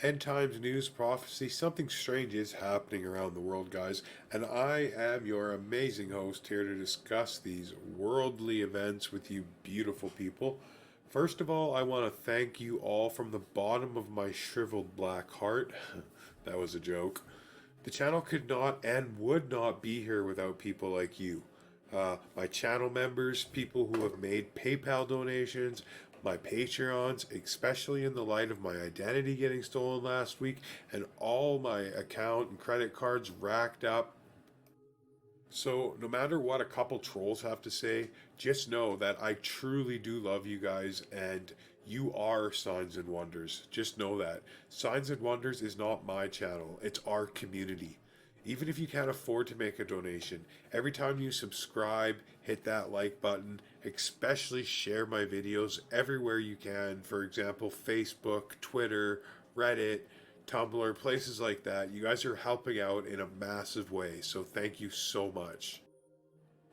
End times news prophecy, something strange is happening around the world, guys, and I am your amazing host here to discuss these worldly events with you beautiful people. First of all, I want to thank you all from the bottom of my shriveled black heart. That was a joke. The channel could not and would not be here without people like you. My channel members, people who have made PayPal donations, my Patreons, especially in the light of my identity getting stolen last week, and all my account and credit cards racked up. So, no matter what a couple trolls have to say, just know that I truly do love you guys and you are Signs and Wonders. Just know that. Signs and Wonders is not my channel, it's our community. Even if you can't afford to make a donation, every time you subscribe, hit that like button, especially share my videos everywhere you can. For example, Facebook, Twitter, Reddit, Tumblr, places like that. You guys are helping out in a massive way, so thank you so much.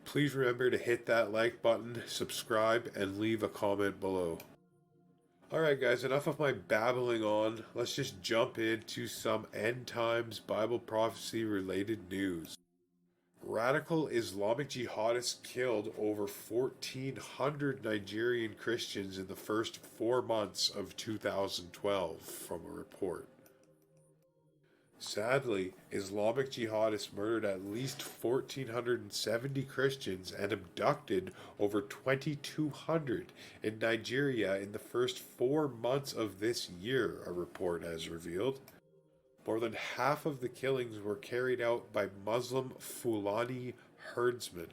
Please remember to hit that like button, subscribe, and leave a comment below. Alright, guys, enough of my babbling on. Let's just jump into some end times Bible prophecy related news. Radical Islamic jihadists killed over 1,400 Nigerian Christians in the first 4 months of 2012, from a report. Sadly, Islamic jihadists murdered at least 1,470 Christians and abducted over 2,200 in Nigeria in the first 4 months of this year, a report has revealed. More than half of the killings were carried out by Muslim Fulani herdsmen.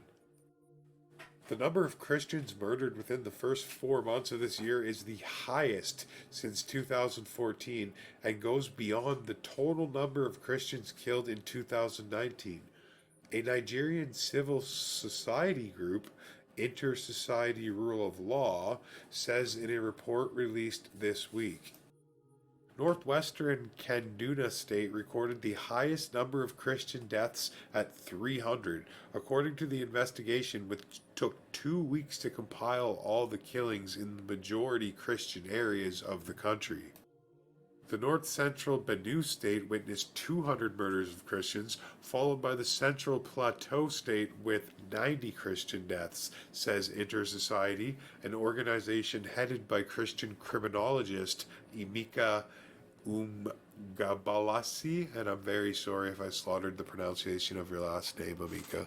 The number of Christians murdered within the first 4 months of this year is the highest since 2014 and goes beyond the total number of Christians killed in 2019. A Nigerian civil society group, Inter-Society Rule of Law, says in a report released this week. Northwestern Kaduna State recorded the highest number of Christian deaths at 300, according to the investigation, which took 2 weeks to compile all the killings in the majority Christian areas of the country. The north central Benue state witnessed 200 murders of Christians, followed by the central plateau state with 90 Christian deaths, says Inter-Society, an organization headed by Christian criminologist Emeka Gabalasi, and I'm very sorry if I slaughtered the pronunciation of your last name, Amika.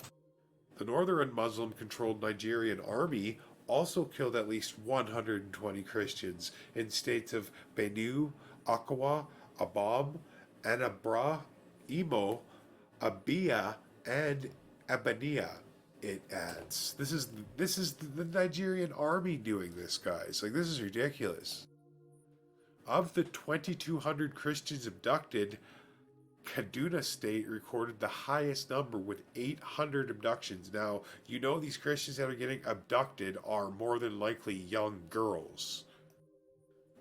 The northern Muslim-controlled Nigerian army also killed at least 120 Christians in states of Benue, Akwa, Abam, Anambra, Imo, Abia, and Abania. It adds. This is the Nigerian army doing this, guys. Like, this is ridiculous. Of the 2,200 Christians abducted, Kaduna State recorded the highest number with 800 abductions. Now, you know these Christians that are getting abducted are more than likely young girls.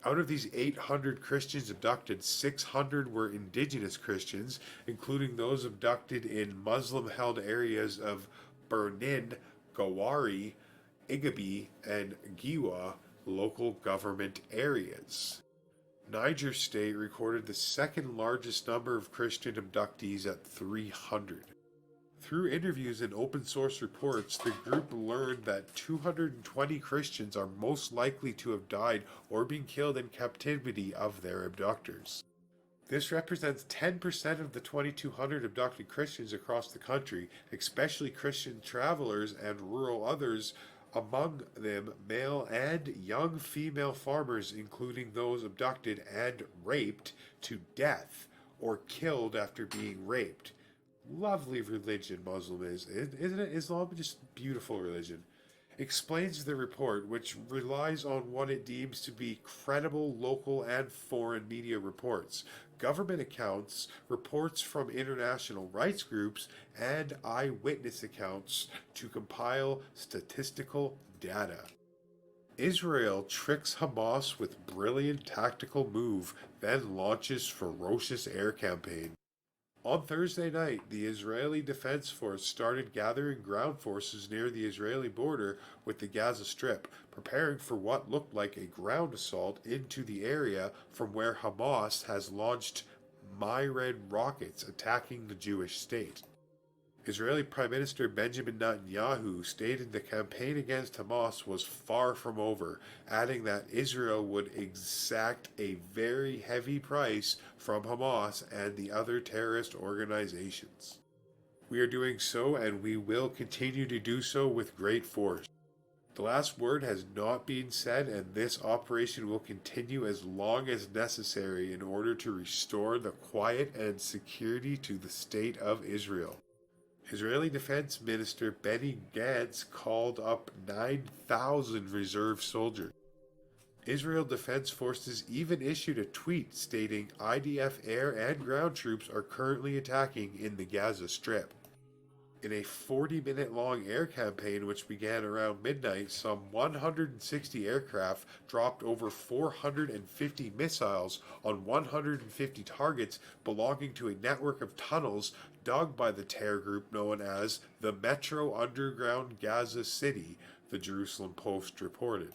Out of these 800 Christians abducted, 600 were indigenous Christians, including those abducted in Muslim-held areas of Birnin, Gawari, Igabi, and Giwa local government areas. Niger State recorded the second largest number of Christian abductees at 300. Through interviews and open source reports, the group learned that 220 Christians are most likely to have died or been killed in captivity of their abductors. This represents 10% of the 2,200 abducted Christians across the country, especially Christian travelers and rural others, among them male and young female farmers, including those abducted and raped to death or killed after being raped. Lovely religion Muslim is, isn't it? Islam is just beautiful religion. Explains the report, which relies on what it deems to be credible local and foreign media reports, government accounts, reports from international rights groups, and eyewitness accounts to compile statistical data. Israel tricks Hamas with brilliant tactical move, then launches ferocious air campaign. On Thursday night, the Israeli Defense Force started gathering ground forces near the Israeli border with the Gaza Strip, preparing for what looked like a ground assault into the area from where Hamas has launched Myred rockets attacking the Jewish state. Israeli Prime Minister Benjamin Netanyahu stated the campaign against Hamas was far from over, adding that Israel would exact a very heavy price from Hamas and the other terrorist organizations. We are doing so and we will continue to do so with great force. The last word has not been said, and this operation will continue as long as necessary in order to restore the quiet and security to the state of Israel. Israeli Defense Minister Benny Gantz called up 9,000 reserve soldiers. Israel Defense Forces even issued a tweet stating IDF air and ground troops are currently attacking in the Gaza Strip. In a 40-minute long air campaign which began around midnight, some 160 aircraft dropped over 450 missiles on 150 targets belonging to a network of tunnels dug by the terror group known as the Metro Underground Gaza City, the Jerusalem Post reported.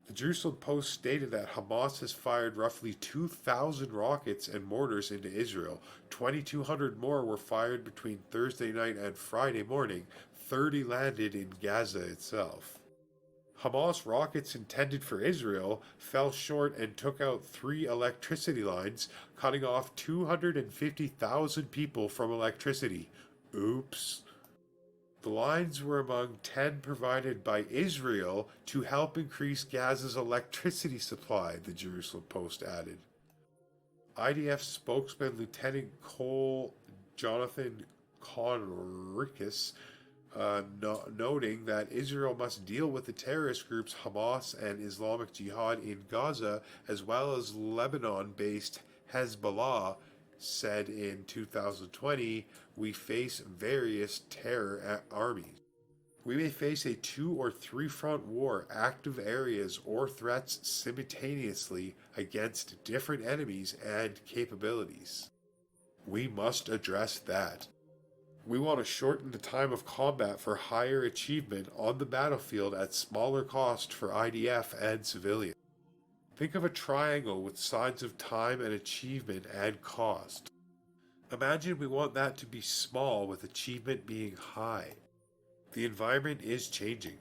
The Jerusalem Post stated that Hamas has fired roughly 2,000 rockets and mortars into Israel. 2,200 more were fired between Thursday night and Friday morning. 30 landed in Gaza itself. Hamas rockets intended for Israel fell short and took out 3 electricity lines, cutting off 250,000 people from electricity. Oops. The lines were among 10 provided by Israel to help increase Gaza's electricity supply, the Jerusalem Post added. IDF spokesman Lieutenant Cole Jonathan Conricus noting that Israel must deal with the terrorist groups Hamas and Islamic Jihad in Gaza, as well as Lebanon-based Hezbollah, said in 2020, we face various terror armies. We may face a 2 or 3 front war, active areas, or threats simultaneously against different enemies and capabilities. We must address that. We want to shorten the time of combat for higher achievement on the battlefield at smaller cost for IDF and civilians. Think of a triangle with sides of time and achievement and cost. Imagine we want that to be small with achievement being high. The environment is changing.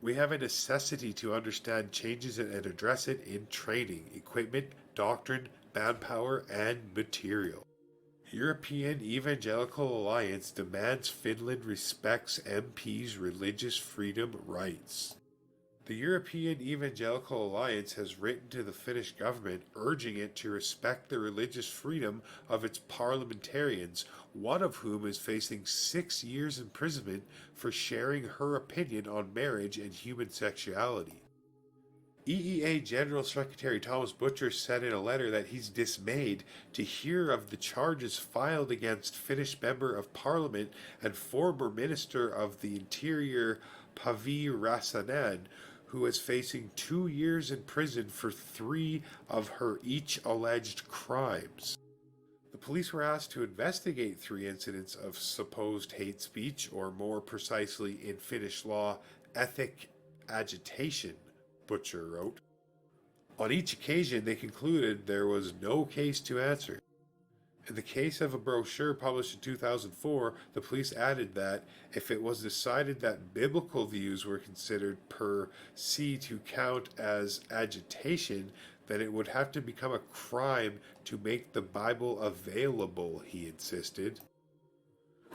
We have a necessity to understand changes and address it in training, equipment, doctrine, manpower, and material. European Evangelical Alliance demands Finland respects MPs' religious freedom rights. The European Evangelical Alliance has written to the Finnish government urging it to respect the religious freedom of its parliamentarians, one of whom is facing 6 years imprisonment for sharing her opinion on marriage and human sexuality. EEA General Secretary Thomas Butcher said in a letter that he's dismayed to hear of the charges filed against Finnish Member of Parliament and former Minister of the Interior Pavi Räsänen, who is facing 2 years in prison for 3 of her each alleged crimes. The police were asked to investigate 3 incidents of supposed hate speech, or more precisely in Finnish law, ethnic agitation, Butcher wrote. On each occasion, they concluded there was no case to answer. In the case of a brochure published in 2004, the police added that if it was decided that biblical views were considered per se to count as agitation, then it would have to become a crime to make the Bible available, he insisted.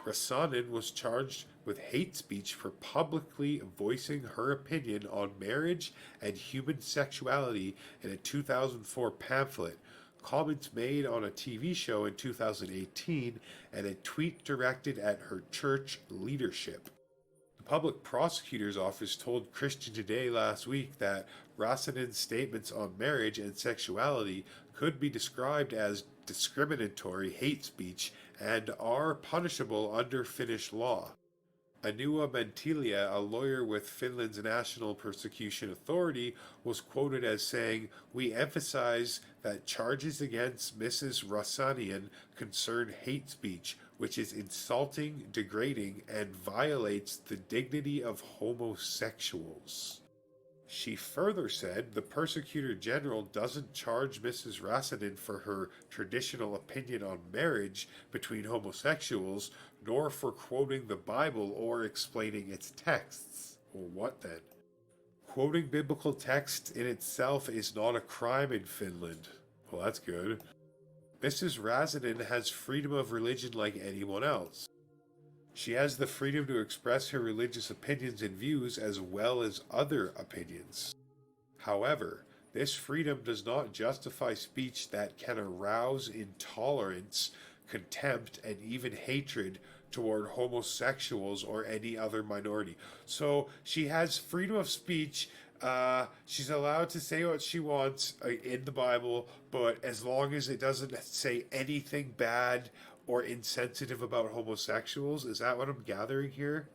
Räsänen was charged with hate speech for publicly voicing her opinion on marriage and human sexuality in a 2004 pamphlet, comments made on a TV show in 2018, and a tweet directed at her church leadership. The public prosecutor's office told Christian Today last week that Räsänen's statements on marriage and sexuality could be described as discriminatory hate speech and are punishable under Finnish law. Anua Mentilia, a lawyer with Finland's National Persecution Authority, was quoted as saying, "We emphasize that charges against Mrs. Rossanian concern hate speech, which is insulting, degrading, and violates the dignity of homosexuals." She further said the Persecutor General doesn't charge Mrs. Rassadin for her traditional opinion on marriage between homosexuals, nor for quoting the Bible or explaining its texts. Well, what then? Quoting biblical text in itself is not a crime in Finland. Well, that's good. Mrs. Rassadin has freedom of religion like anyone else. She has the freedom to express her religious opinions and views as well as other opinions. However, this freedom does not justify speech that can arouse intolerance, contempt, and even hatred toward homosexuals or any other minority. So she has freedom of speech. She's allowed to say what she wants in the Bible, but as long as it doesn't say anything bad or insensitive about homosexuals, is that what I'm gathering here?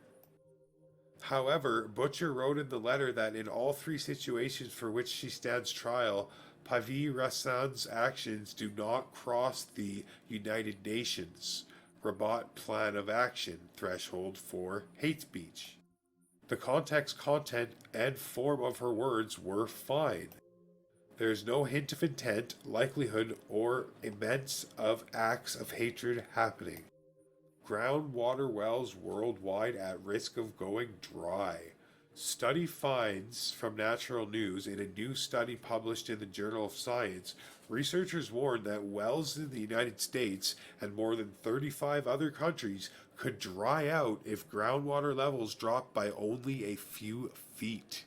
However, Butcher wrote in the letter that in all three situations for which she stands trial, Pavi Rassan's actions do not cross the United Nations Rabat Plan of Action threshold for hate speech. The context, content, and form of her words were fine. There is no hint of intent, likelihood, or immense of acts of hatred happening. Groundwater wells worldwide at risk of going dry. Study finds from Natural News in a new study published in the Journal of Science, researchers warn that wells in the United States and more than 35 other countries could dry out if groundwater levels drop by only a few feet.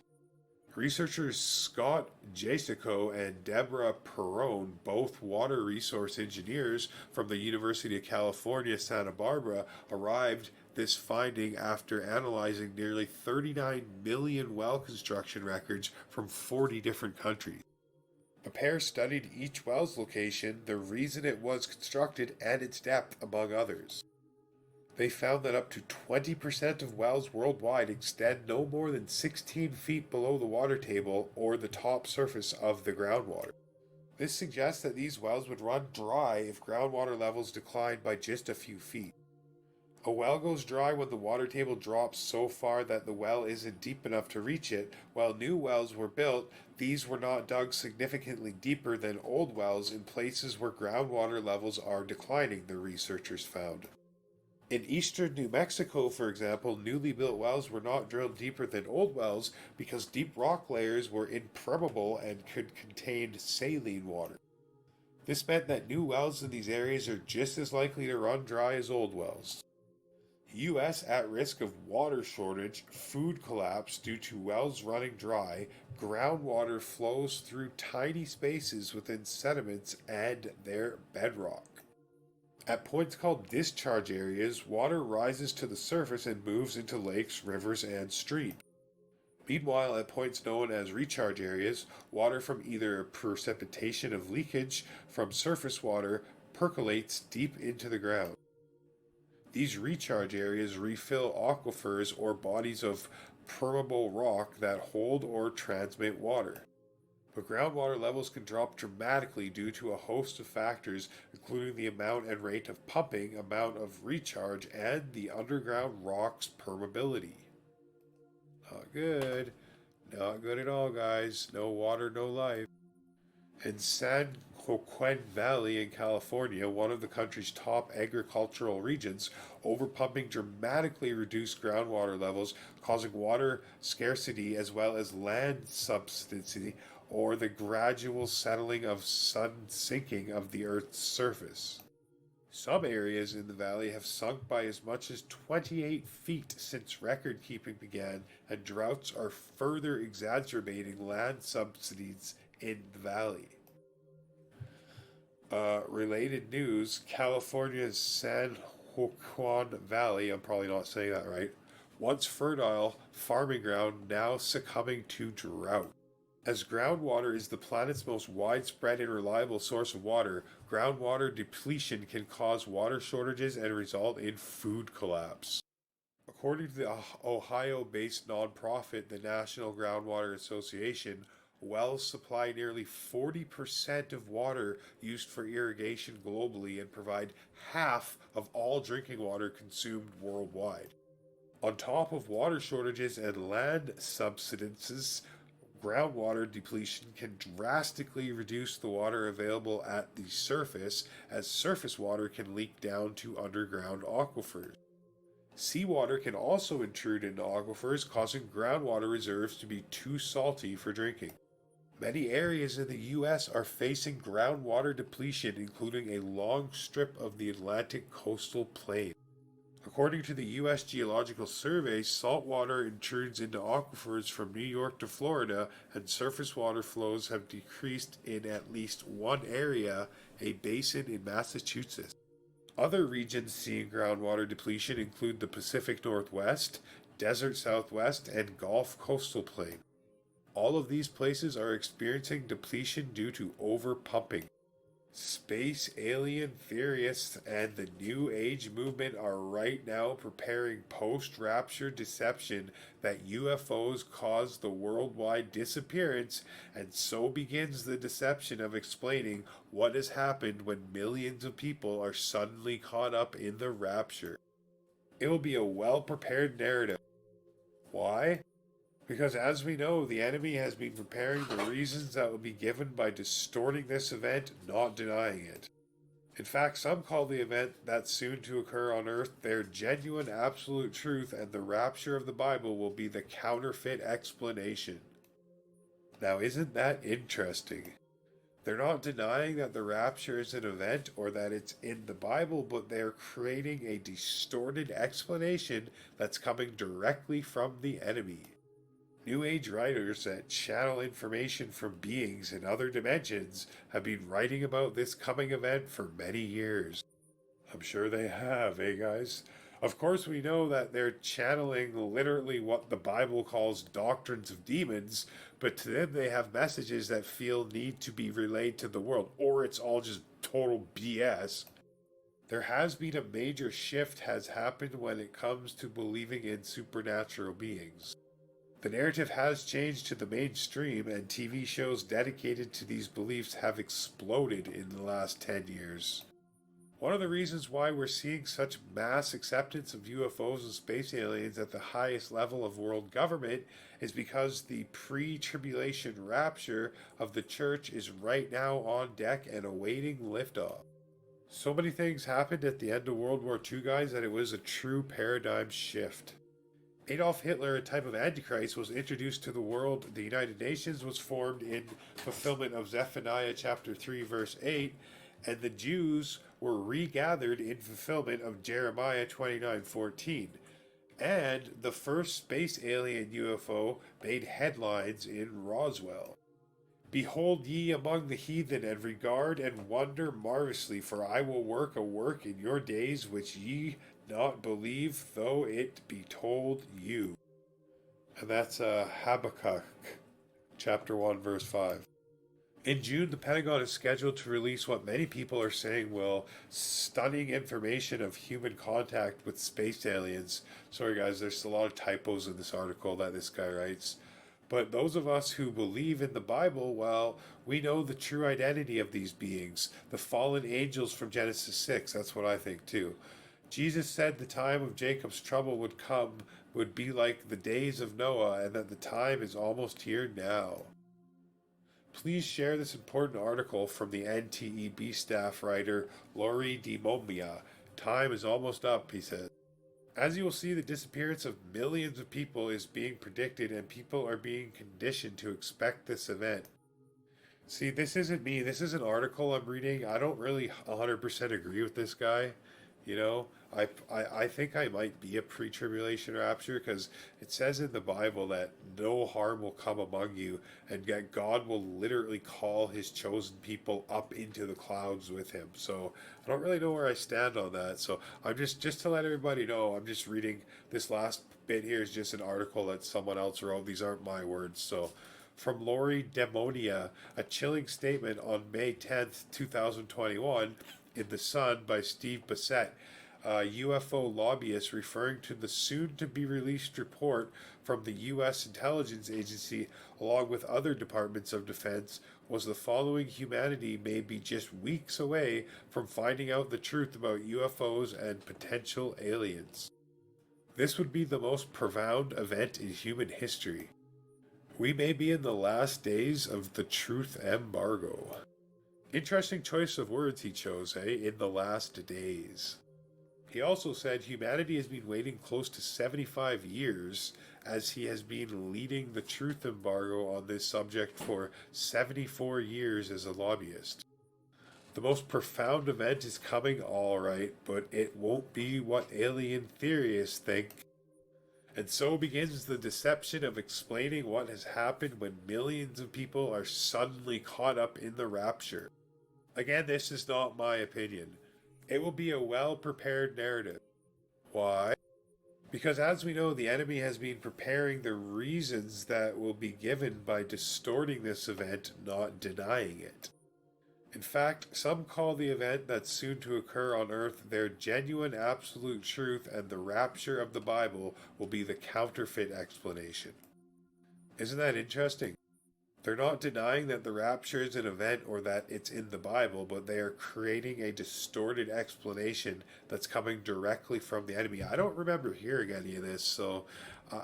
Researchers Scott Jasico and Deborah Perrone, both water resource engineers from the University of California, Santa Barbara, arrived this finding after analyzing nearly 39 million well construction records from 40 different countries. The pair studied each well's location, the reason it was constructed, and its depth, among others. They found that up to 20% of wells worldwide extend no more than 16 feet below the water table or the top surface of the groundwater. This suggests that these wells would run dry if groundwater levels declined by just a few feet. A well goes dry when the water table drops so far that the well isn't deep enough to reach it. While new wells were built, these were not dug significantly deeper than old wells in places where groundwater levels are declining, the researchers found. In eastern New Mexico, for example, newly built wells were not drilled deeper than old wells because deep rock layers were impermeable and could contain saline water. This meant that new wells in these areas are just as likely to run dry as old wells. U.S. at risk of water shortage, food collapse due to wells running dry, groundwater flows through tiny spaces within sediments and their bedrock. At points called discharge areas, water rises to the surface and moves into lakes, rivers, and streams. Meanwhile, at points known as recharge areas, water from either precipitation of leakage from surface water percolates deep into the ground. These recharge areas refill aquifers or bodies of permeable rock that hold or transmit water. But groundwater levels can drop dramatically due to a host of factors, including the amount and rate of pumping, amount of recharge, and the underground rock's permeability. Not good. Not good at all, guys. No water, no life. In San Joaquin Valley in California, one of the country's top agricultural regions, overpumping dramatically reduced groundwater levels, causing water scarcity as well as land subsidence, or the gradual settling of sun sinking of the Earth's surface. Some areas in the valley have sunk by as much as 28 feet since record keeping began, and droughts are further exacerbating land subsidies in the valley. Related news, California's San Joaquin Valley, I'm probably not saying that right, once fertile farming ground now succumbing to drought. As groundwater is the planet's most widespread and reliable source of water, groundwater depletion can cause water shortages and result in food collapse. According to the Ohio-based nonprofit, the National Groundwater Association, wells supply nearly 40% of water used for irrigation globally and provide half of all drinking water consumed worldwide. On top of water shortages and land subsidences, groundwater depletion can drastically reduce the water available at the surface, as surface water can leak down to underground aquifers. Seawater can also intrude into aquifers, causing groundwater reserves to be too salty for drinking. Many areas in the U.S. are facing groundwater depletion, including a long strip of the Atlantic coastal plain. According to the U.S. Geological Survey, saltwater intrudes into aquifers from New York to Florida, and surface water flows have decreased in at least one area, a basin in Massachusetts. Other regions seeing groundwater depletion include the Pacific Northwest, Desert Southwest, and Gulf Coastal Plain. All of these places are experiencing depletion due to overpumping. Space alien theorists and the New Age movement are right now preparing post-rapture deception that UFOs caused the worldwide disappearance, and so begins the deception of explaining what has happened when millions of people are suddenly caught up in the rapture. It will be a well-prepared narrative. Why? Because as we know, the enemy has been preparing the reasons that will be given by distorting this event, not denying it. In fact, some call the event that's soon to occur on Earth their genuine absolute truth, and the rapture of the Bible will be the counterfeit explanation. Now, isn't that interesting? They're not denying that the rapture is an event or that it's in the Bible, but they're creating a distorted explanation that's coming directly from the enemy. New Age writers that channel information from beings in other dimensions have been writing about this coming event for many years. I'm sure they have, eh guys? Of course we know that they're channeling literally what the Bible calls doctrines of demons, but to them they have messages that feel need to be relayed to the world, or it's all just total BS. There has been a major shift has happened when it comes to believing in supernatural beings. The narrative has changed to the mainstream, and TV shows dedicated to these beliefs have exploded in the last 10 years. One of the reasons why we're seeing such mass acceptance of UFOs and space aliens at the highest level of world government is because the pre-tribulation rapture of the church is right now on deck and awaiting liftoff. So many things happened at the end of World War II, guys, that it was a true paradigm shift. Adolf Hitler, a type of Antichrist, was introduced to the world. The United Nations was formed in fulfillment of Zephaniah chapter 3, verse 8, and the Jews were regathered in fulfillment of Jeremiah 29:14. And the first space alien UFO made headlines in Roswell. Behold ye among the heathen, and regard and wonder marvelously, for I will work a work in your days which ye not believe, though it be told you. And that's Habakkuk chapter 1 verse 5. In June, the Pentagon is scheduled to release what many people are saying will stunning information of human contact with space aliens. Sorry guys, there's a lot of typos in this article that this guy writes. But those of us who believe in the Bible, well, we know the true identity of these beings, the fallen angels from Genesis 6. That's what I think too. Jesus said the time of Jacob's trouble would be like the days of Noah, and that the time is almost here now. Please share this important article from the NTEB staff writer Lori DiMomia. Time is almost up, he said. As you will see, the disappearance of millions of people is being predicted, and people are being conditioned to expect this event. See, this isn't me. This is an article I'm reading. I don't really 100% agree with this guy. You know, I think I might be a pre-tribulation rapture, because it says in the Bible that no harm will come among you, and that God will literally call his chosen people up into the clouds with him. So I don't really know where I stand on that. So I'm just to let everybody know, I'm just reading this last bit here is just an article that someone else wrote. These aren't my words. So from Lori Demonia, a chilling statement on May 10th, 2021, in The Sun by Steve Bassett. UFO lobbyists referring to the soon to be released report from the U.S. intelligence agency, along with other departments of defense, was the following: humanity may be just weeks away from finding out the truth about UFOs and potential aliens. This would be the most profound event in human history. We may be in the last days of the truth embargo. Interesting choice of words he chose, eh? In the last days. He also said humanity has been waiting close to 75 years, as he has been leading the truth embargo on this subject for 74 years as a lobbyist. The most profound event is coming, all right, but it won't be what alien theorists think. And so begins the deception of explaining what has happened when millions of people are suddenly caught up in the rapture. Again, this is not my opinion. It will be a well-prepared narrative. Why? Because as we know, the enemy has been preparing the reasons that will be given by distorting this event, not denying it. In fact, some call the event that's soon to occur on Earth their genuine absolute truth, and the rapture of the Bible will be the counterfeit explanation. Isn't that interesting? They're not denying that the rapture is an event or that it's in the Bible, but they are creating a distorted explanation that's coming directly from the enemy. I don't remember hearing any of this, so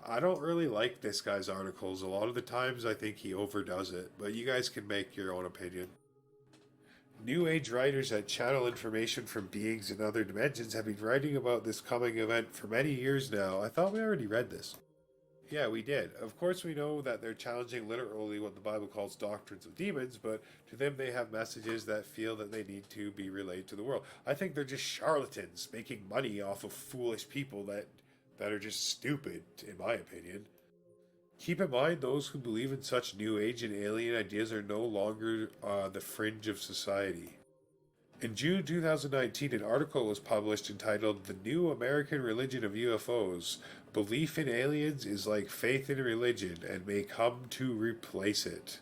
I don't really like this guy's articles. A lot of the times I think he overdoes it, but you guys can make your own opinion. New Age writers that channel information from beings in other dimensions have been writing about this coming event for many years now. I thought we already read this. Yeah, we did. Of course, we know that they're challenging literally what the Bible calls doctrines of demons, but to them they have messages that feel that they need to be relayed to the world. I think they're just charlatans making money off of foolish people that are just stupid, in my opinion. Keep in mind, those who believe in such New Age and alien ideas are no longer the fringe of society. In June 2019, an article was published entitled "The New American Religion of UFOs. Belief in aliens is like faith in religion and may come to replace it."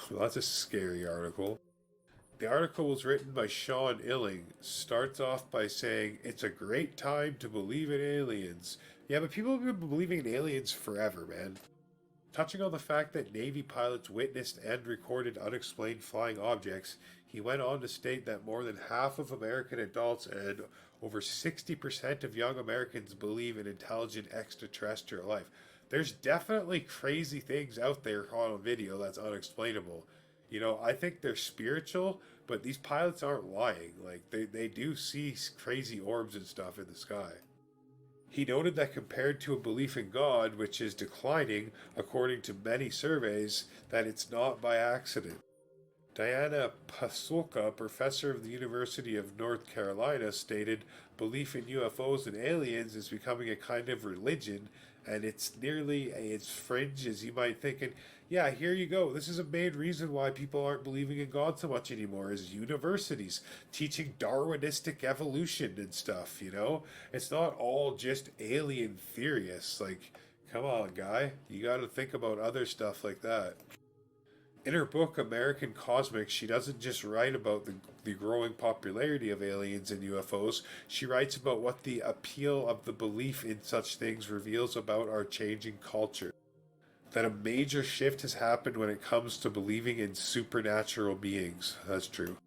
Well, that's a scary article. The article was written by Sean Illing. Starts off by saying, "It's a great time to believe in aliens." Yeah, but people have been believing in aliens forever, man. Touching on the fact that Navy pilots witnessed and recorded unexplained flying objects, he went on to state that more than half of American adults and over 60% of young Americans believe in intelligent extraterrestrial life. There's definitely crazy things out there on video that's unexplainable. You know, I think they're spiritual, but these pilots aren't lying. Like, they do see crazy orbs and stuff in the sky. He noted that compared to a belief in God, which is declining according to many surveys, that it's not by accident. Diana Pasulka, professor of the University of North Carolina, stated, "Belief in UFOs and aliens is becoming a kind of religion, and it's nearly as fringe as you might think." And yeah, here you go. This is a main reason why people aren't believing in God so much anymore, is universities teaching Darwinistic evolution and stuff, you know? It's not all just alien theorists. Like, come on, guy. You gotta think about other stuff like that. In her book, American Cosmics, she doesn't just write about the growing popularity of aliens and UFOs. She writes about what the appeal of the belief in such things reveals about our changing culture. That a major shift has happened when it comes to believing in supernatural beings. That's true.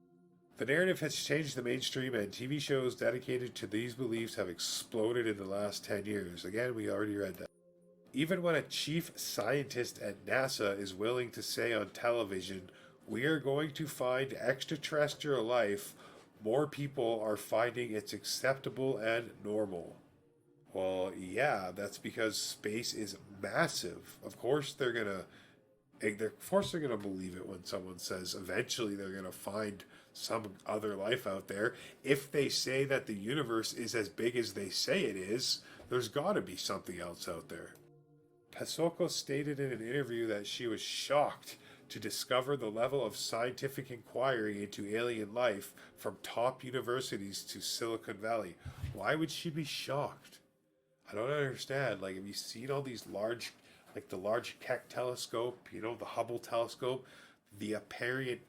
The narrative has changed the mainstream, and TV shows dedicated to these beliefs have exploded in the last 10 years. Again, we already read that. Even when a chief scientist at NASA is willing to say on television, "We are going to find extraterrestrial life," more people are finding it's acceptable and normal. Well, yeah, that's because space is massive. Of course they're gonna believe it when someone says eventually they're gonna find some other life out there. If they say that the universe is as big as they say it is, there's gotta be something else out there. Pasoko stated in an interview that she was shocked to discover the level of scientific inquiry into alien life from top universities to Silicon Valley. Why would she be shocked? I don't understand. Like, have you seen all these large, like the Large Keck telescope, you know, the Hubble telescope, the apparent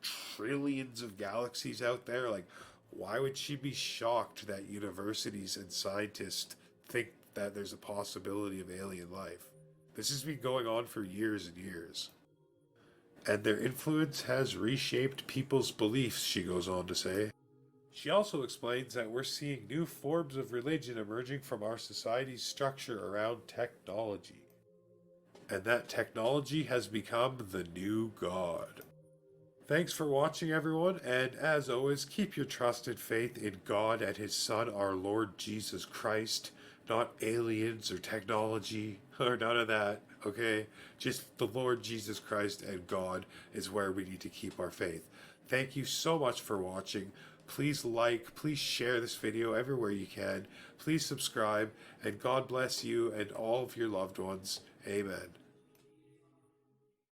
trillions of galaxies out there? Like, Why would she be shocked that universities and scientists think that there's a possibility of alien life? This has been going on for years and years. And their influence has reshaped people's beliefs, she goes on to say. She also explains that we're seeing new forms of religion emerging from our society's structure around technology. And that technology has become the new God. Thanks for watching, everyone, and as always, keep your trust and faith in God and His Son, our Lord Jesus Christ, not aliens or technology or none of that, okay? Just the Lord Jesus Christ and God is where we need to keep our faith. Thank you so much for watching. Please like, please share this video everywhere you can. Please subscribe, and God bless you and all of your loved ones. Amen.